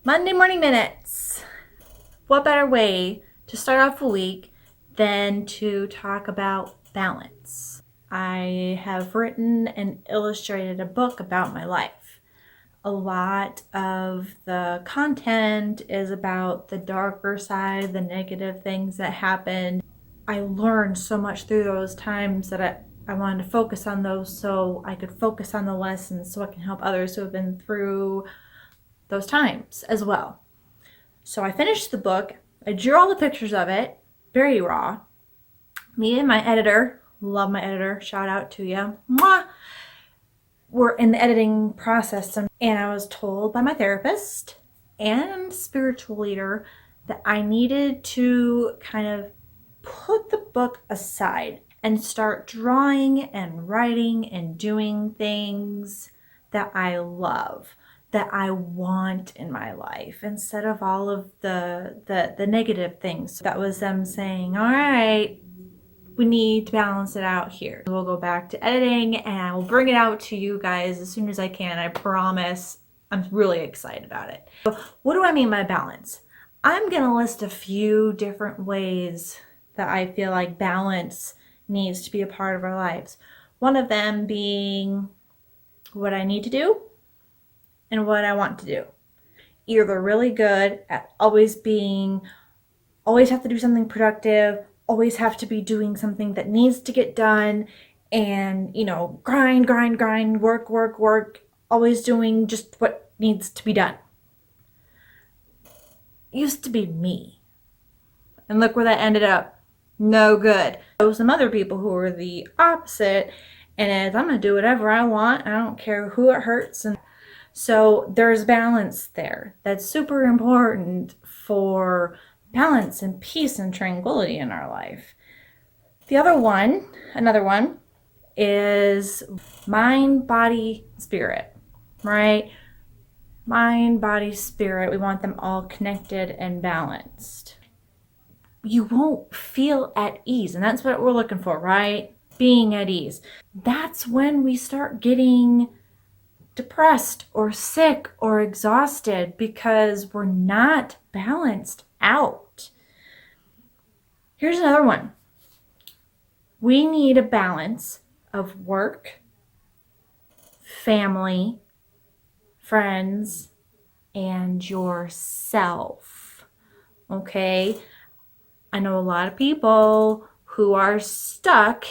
Monday Morning Minutes. What better way to start off a week than to talk about balance? I have written and illustrated a book about my life. A lot of the content is about the darker side, the negative things that happened. I learned so much through those times that I wanted to focus on those so I could focus on the lessons so I can help others who have been through those times as well. So I finished the book. I drew all the pictures of it, very raw. Me and my editor, love my editor, shout out to you. Mwah! We're in the editing process, and I was told by my therapist and spiritual leader that I needed to kind of put the book aside and start drawing and writing and doing things that I love, that I want in my life, instead of all of the negative things. That was them saying, all right, we need to balance it out here. We'll go back to editing and I will bring it out to you guys as soon as I can. I promise. I'm really excited about it. So what do I mean by balance? I'm gonna list a few different ways that I feel like balance needs to be a part of our lives. One of them being what I need to do and what I want to do. Either really good at always have to do something productive, always have to be doing something that needs to get done, and grind, work, always doing just what needs to be done. Used to be me. And look where that ended up. No good. There were some other people who were the opposite, and as I'm gonna do whatever I want, I don't care who it hurts. And so there's balance there. That's super important for balance and peace and tranquility in our life. Another one is mind, body, spirit, right? Mind, body, spirit. We want them all connected and balanced. You won't feel at ease, and that's what we're looking for, right? Being at ease. That's when we start getting depressed or sick or exhausted because we're not balanced out. Here's another one. We need a balance of work, family, friends, and yourself. Okay? I know a lot of people who are stuck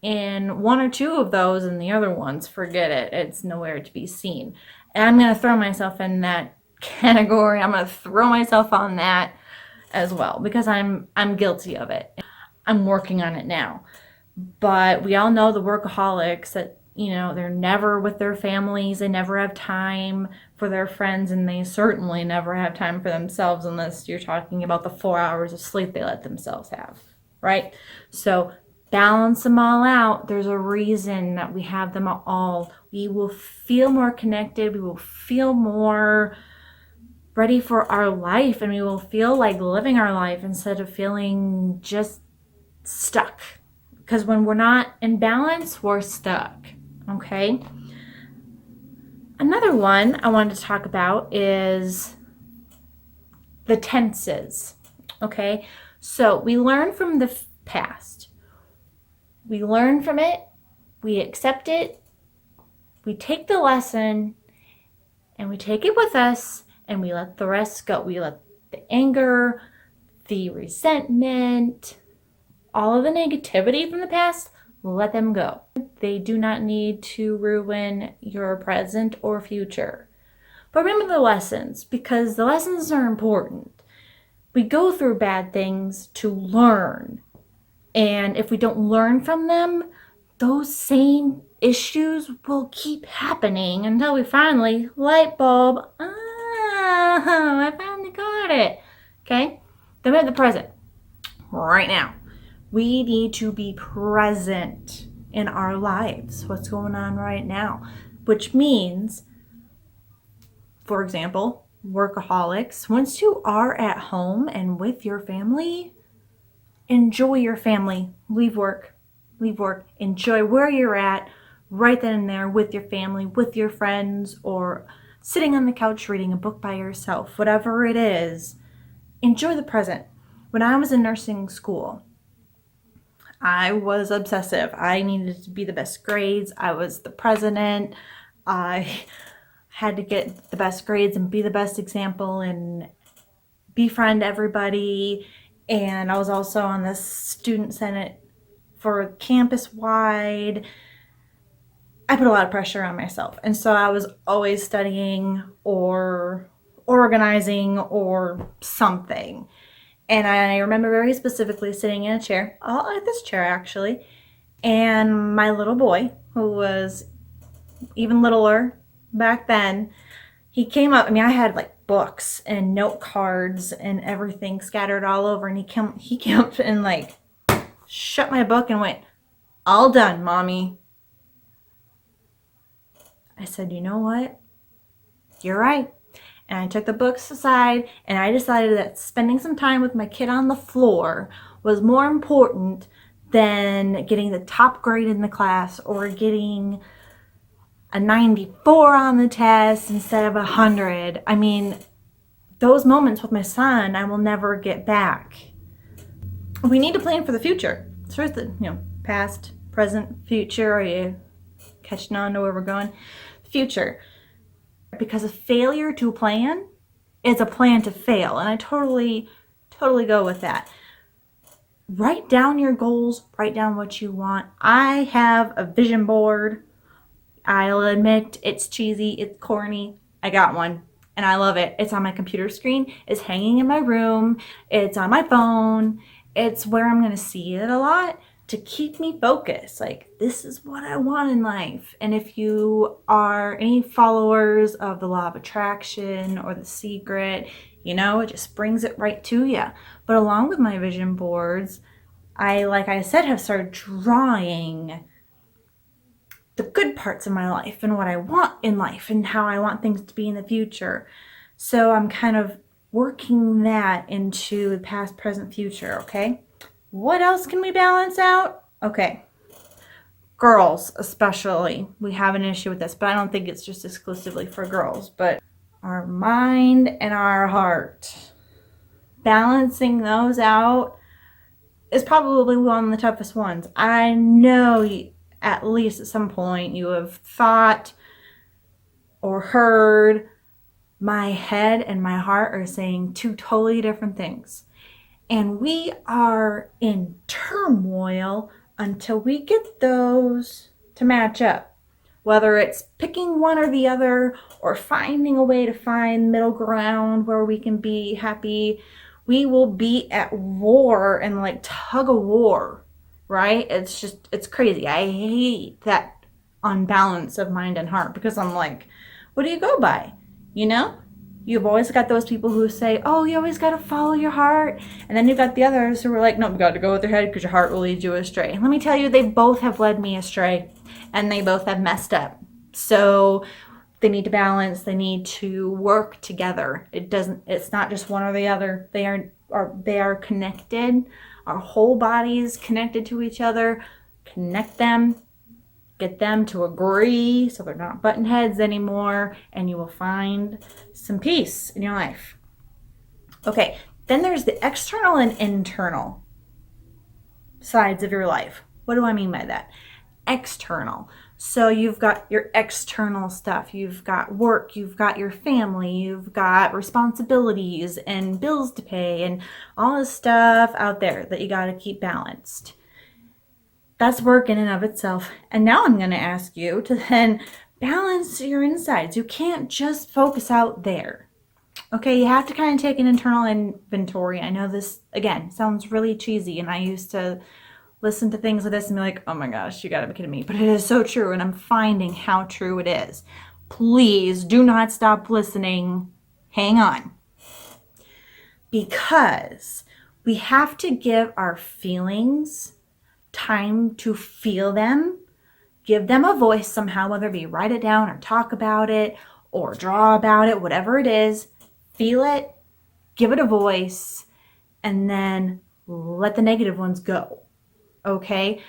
in one or two of those, and the other ones, forget it. It's nowhere to be seen. And I'm going to throw myself in that category. I'm going to throw myself on that as well because I'm guilty of it. I'm working on it now. But we all know the workaholics that, they're never with their families. They never have time for their friends, and they certainly never have time for themselves unless you're talking about the 4 hours of sleep they let themselves have, right? So balance them all out. There's a reason that we have them all. We will feel more connected. We will feel more ready for our life, and we will feel like living our life instead of feeling just stuck. Because when we're not in balance, we're stuck. Okay? Another one I wanted to talk about is the tenses. Okay? So we learn from the past. We learn from it, we accept it, we take the lesson, and we take it with us, and we let the rest go. We let the anger, the resentment, all of the negativity from the past, let them go. They do not need to ruin your present or future. But remember the lessons, because the lessons are important. We go through bad things to learn. And if we don't learn from them, those same issues will keep happening until we finally, light bulb, I finally got it. Okay? Then we have the present. Right now. We need to be present in our lives. What's going on right now? Which means, for example, workaholics, once you are at home and with your family, enjoy your family. Leave work. Enjoy where you're at right then and there with your family, with your friends, or sitting on the couch reading a book by yourself, whatever it is, enjoy the present. When I was in nursing school, I was obsessive. I needed to be the best grades. I was the president. I had to get the best grades and be the best example and befriend everybody. And I was also on the student senate for campus wide. I put a lot of pressure on myself. And so I was always studying or organizing or something. And I remember very specifically sitting in a chair, like this chair actually, and my little boy, who was even littler back then, he came up. I mean, I had like books and note cards and everything scattered all over, and he came up and like shut my book and went, "All done, Mommy." I said, "You know what? You're right." And I took the books aside and I decided that spending some time with my kid on the floor was more important than getting the top grade in the class or getting a 94 on the test instead of 100. I mean, those moments with my son, I will never get back. We need to plan for the future. So it's the, past, present, future. Are you catching on to where we're going? Future. Because a failure to plan is a plan to fail. And I totally go with that. Write down your goals. Write down what you want. I have a vision board. I'll admit it's cheesy. It's corny. I got one. And I love it. It's on my computer screen. It's hanging in my room. It's on my phone. It's where I'm going to see it a lot to keep me focused. Like, this is what I want in life. And if you are any followers of the law of attraction or The Secret, it just brings it right to you. But along with my vision boards, I, like I said, have started drawing the good parts of my life and what I want in life and how I want things to be in the future. So I'm kind of working that into the past, present, future, okay? What else can we balance out? Okay. Girls, especially. We have an issue with this, but I don't think it's just exclusively for girls, but our mind and our heart. Balancing those out is probably one of the toughest ones. I know at least at some point you have thought or heard my head and my heart are saying two totally different things. And we are in turmoil until we get those to match up. Whether it's picking one or the other or finding a way to find middle ground where we can be happy, we will be at war and like tug of war, right? It's crazy. I hate that unbalance of mind and heart because I'm like, what do you go by? You've always got those people who say, oh, you always got to follow your heart. And then you've got the others who are like, no, you got to go with your head because your heart will lead you astray. And let me tell you, they both have led me astray and they both have messed up. So they need to balance. They need to work together. It's not just one or the other. They are connected. Our whole body is connected to each other. Connect them. Get them to agree so they're not button heads anymore, and you will find some peace in your life. Okay, then there's the external and internal sides of your life. What do I mean by that? External. So you've got your external stuff. You've got work, you've got your family, you've got responsibilities and bills to pay and all this stuff out there that you got to keep balanced. That's work in and of itself. And now I'm going to ask you to then balance your insides. You can't just focus out there. Okay, you have to kind of take an internal inventory. I know this, again, sounds really cheesy, and I used to listen to things like this and be like, oh my gosh, you gotta be kidding me. But it is so true, and I'm finding how true it is. Please do not stop listening. Hang on. Because we have to give our feelings time to feel them, give them a voice somehow, whether it be write it down or talk about it or draw about it, whatever it is, feel it, give it a voice, and then let the negative ones go. Okay?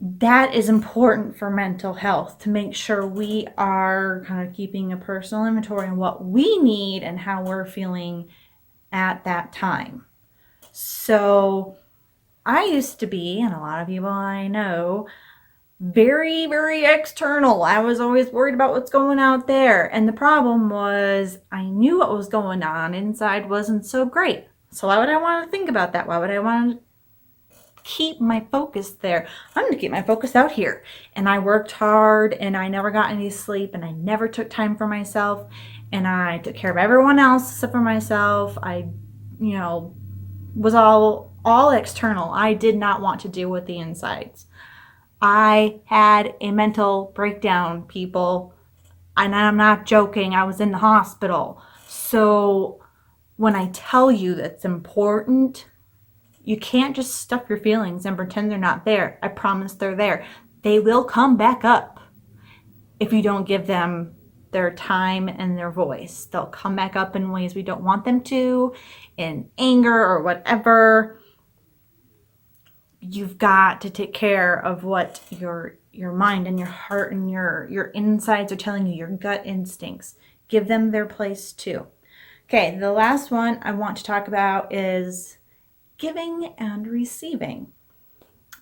that is important for mental health, to make sure we are kind of keeping a personal inventory on what we need and how we're feeling at that time. So I used to be, and a lot of people I know, very, very external. I was always worried about what's going out there. And the problem was I knew what was going on inside wasn't so great. So why would I want to think about that? Why would I want to keep my focus there? I'm going to keep my focus out here. And I worked hard and I never got any sleep and I never took time for myself and I took care of everyone else except for myself. I, was all external. I did not want to deal with the insides. I had a mental breakdown, people, and I'm not joking. I was in the hospital. So when I tell you that's important, you can't just stuff your feelings and pretend they're not there. I promise they're there. They will come back up if you don't give them their time and their voice. They'll come back up in ways we don't want them to, in anger or whatever. You've got to take care of what your mind and your heart and your insides are telling you, your gut instincts. Give them their place too. Okay, the last one I want to talk about is giving and receiving.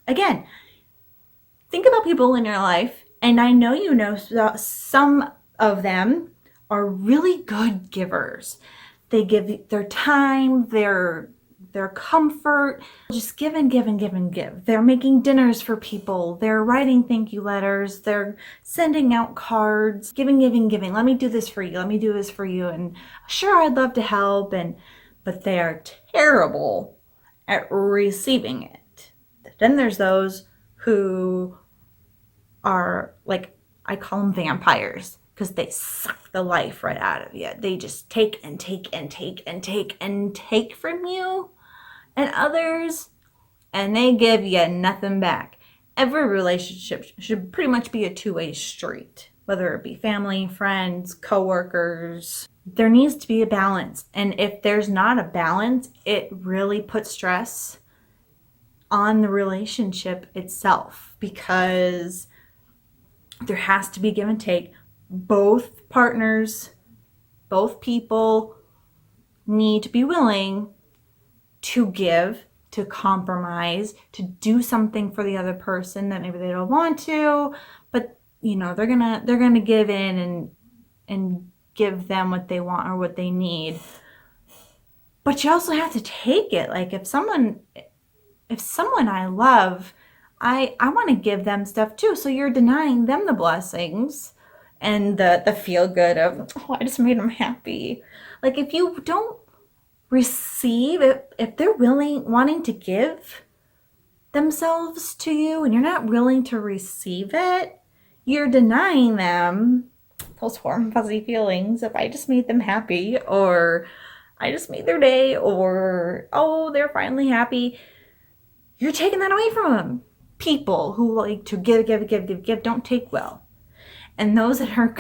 Again, think about people in your life, and I know you know some of them are really good givers. They give their time, their comfort, just give and give and give and give. They're making dinners for people. They're writing thank you letters. They're sending out cards, giving. Let me do this for you. Let me do this for you. And sure, I'd love to help. But they are terrible at receiving it. Then there's those who are like, I call them vampires, because they suck the life right out of you. They just take and take and take and take and take from you and others, and they give you nothing back. Every relationship should pretty much be a two-way street, whether it be family, friends, coworkers. There needs to be a balance. And if there's not a balance, it really puts stress on the relationship itself, because there has to be give and take. Both partners, both people need to be willing to give, to compromise, to do something for the other person that maybe they don't want to, but they're gonna give in and give them what they want or what they need. But you also have to take it. Like if someone I love, I want to give them stuff too. So you're denying them the blessings and the feel good of, oh, I just made them happy. Like if you don't receive, if they're wanting to give themselves to you and you're not willing to receive it, you're denying them those warm fuzzy feelings of, I just made them happy, or I just made their day, or oh, they're finally happy. You're taking that away from them. People who like to give don't take well. And those that are,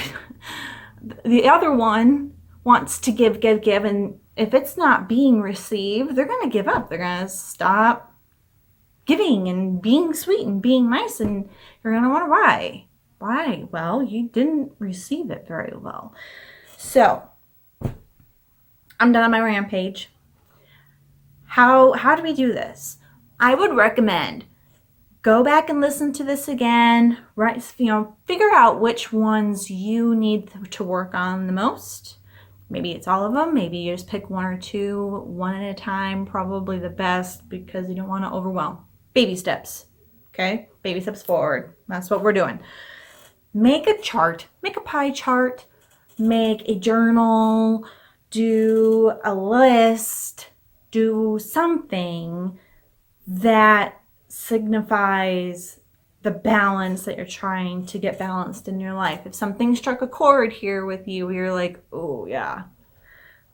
the other one wants to give, and if it's not being received, they're going to give up. They're going to stop giving and being sweet and being nice, and you're going to wonder why. Why? Well, you didn't receive it very well. So, I'm done on my rampage. How do we do this? I would recommend go back and listen to this again, right? Figure out which ones you need to work on the most. Maybe it's all of them. Maybe you just pick one or two, one at a time, probably the best, because you don't want to overwhelm. Baby steps, okay? Baby steps forward. That's what we're doing. Make a chart, make a pie chart, make a journal, do a list, do something that signifies the balance that you're trying to get balanced in your life. If something struck a chord here with you, you're like, oh yeah,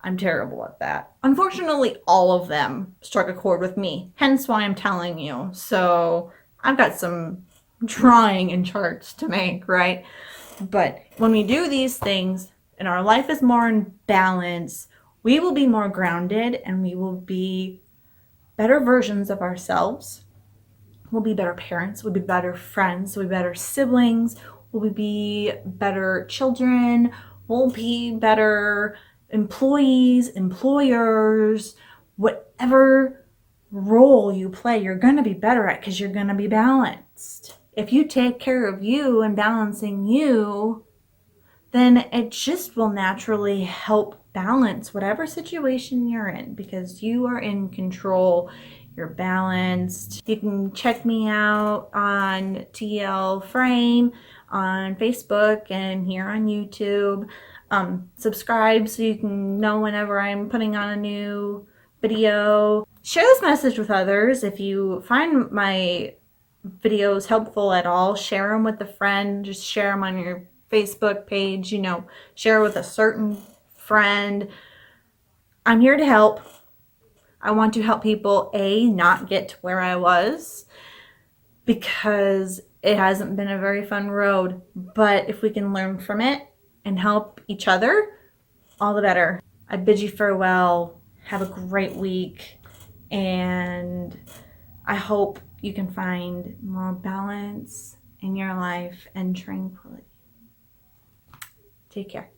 I'm terrible at that. Unfortunately, all of them struck a chord with me, hence why I'm telling you. So I've got some drawing and charts to make, right? But when we do these things and our life is more in balance, we will be more grounded and we will be better versions of ourselves. we'll be better parents, we'll be better friends, we'll be better siblings, we'll be better children, we'll be better employees, employers, whatever role you play, you're going to be better at because you're going to be balanced. If you take care of you and balancing you, then it just will naturally help balance whatever situation you're in because you are in control. You're balanced. You can check me out on TL Frame on Facebook and here on YouTube. Subscribe so you can know whenever I'm putting on a new video. Share this message with others. If you find my videos helpful at all, share them with a friend. Just share them on your Facebook page, share with a certain friend. I'm here to help. I want to help people, not get to where I was because it hasn't been a very fun road. But if we can learn from it and help each other, all the better. I bid you farewell. Have a great week. And I hope you can find more balance in your life and tranquility. Take care.